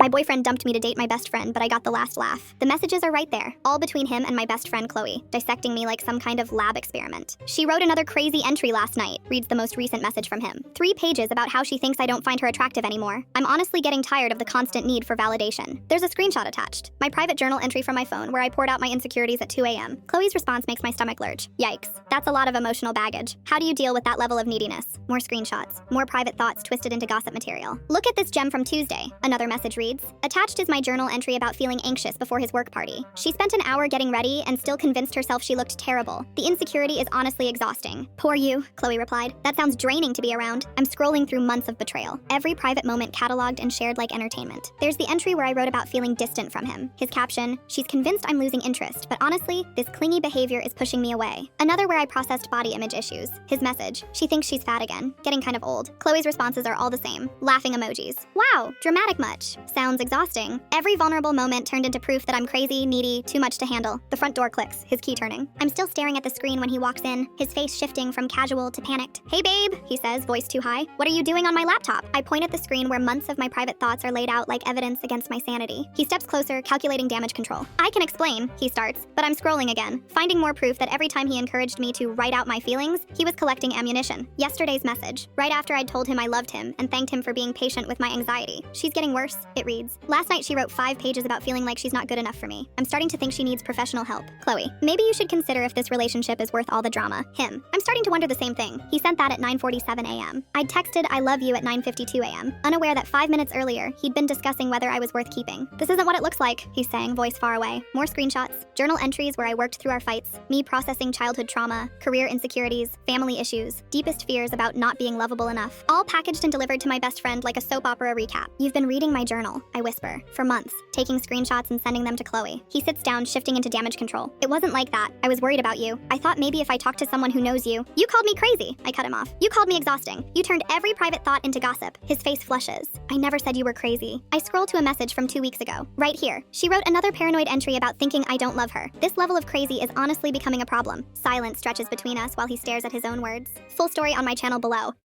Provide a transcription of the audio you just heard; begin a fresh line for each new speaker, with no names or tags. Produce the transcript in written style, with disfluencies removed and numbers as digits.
My boyfriend dumped me to date my best friend, but I got the last laugh. The messages are right there, all between him and my best friend Chloe, dissecting me like some kind of lab experiment. She wrote another crazy entry last night, reads the most recent message from him. 3 pages about how she thinks I don't find her attractive anymore. I'm honestly getting tired of the constant need for validation. There's a screenshot attached. My private journal entry from my phone where I poured out my insecurities at 2 a.m. Chloe's response makes my stomach lurch. Yikes. That's a lot of emotional baggage. How do you deal with that level of neediness? More screenshots. More private thoughts twisted into gossip material. Look at this gem from Tuesday. Another message reads, attached is my journal entry about feeling anxious before his work party. She spent an hour getting ready and still convinced herself she looked terrible. The insecurity is honestly exhausting. Poor you, Chloe replied. That sounds draining to be around. I'm scrolling through months of betrayal. Every private moment cataloged and shared like entertainment. There's the entry where I wrote about feeling distant from him. His caption, she's convinced I'm losing interest, but honestly, this clingy behavior is pushing me away. Another where I processed body image issues. His message, she thinks she's fat again, getting kind of old. Chloe's responses are all the same. Laughing emojis. Wow, dramatic much. Sounds exhausting. Every vulnerable moment turned into proof that I'm crazy, needy, too much to handle. The front door clicks, his key turning. I'm still staring at the screen when he walks in, his face shifting from casual to panicked. Hey babe, he says, voice too high. What are you doing on my laptop? I point at the screen where months of my private thoughts are laid out like evidence against my sanity. He steps closer, calculating damage control. I can explain, he starts, but I'm scrolling again, finding more proof that every time he encouraged me to write out my feelings, he was collecting ammunition. Yesterday's message, right after I'd told him I loved him and thanked him for being patient with my anxiety. She's getting worse, it reads. Last night she wrote 5 pages about feeling like she's not good enough for me. I'm starting to think she needs professional help. Chloe, maybe you should consider if this relationship is worth all the drama. Him, I'm starting to wonder the same thing. He sent that at 9:47 a.m. I'd texted I love you at 9:52 a.m., unaware that 5 minutes earlier, he'd been discussing whether I was worth keeping. This isn't what it looks like, he's saying, voice far away. More screenshots, journal entries where I worked through our fights, me processing childhood trauma, career insecurities, family issues, deepest fears about not being lovable enough, all packaged and delivered to my best friend like a soap opera recap. You've been reading my journal, I whisper, for months, taking screenshots and sending them to Chloe. He sits down, shifting into damage control. It wasn't like that. I was worried about you. I thought maybe if I talked to someone who knows you. You called me crazy. I cut him off. You called me exhausting. You turned every private thought into gossip. His face flushes. I never said you were crazy. I scroll to a message from 2 weeks ago. Right here. She wrote another paranoid entry about thinking I don't love her. This level of crazy is honestly becoming a problem. Silence stretches between us while he stares at his own words. Full story on my channel below.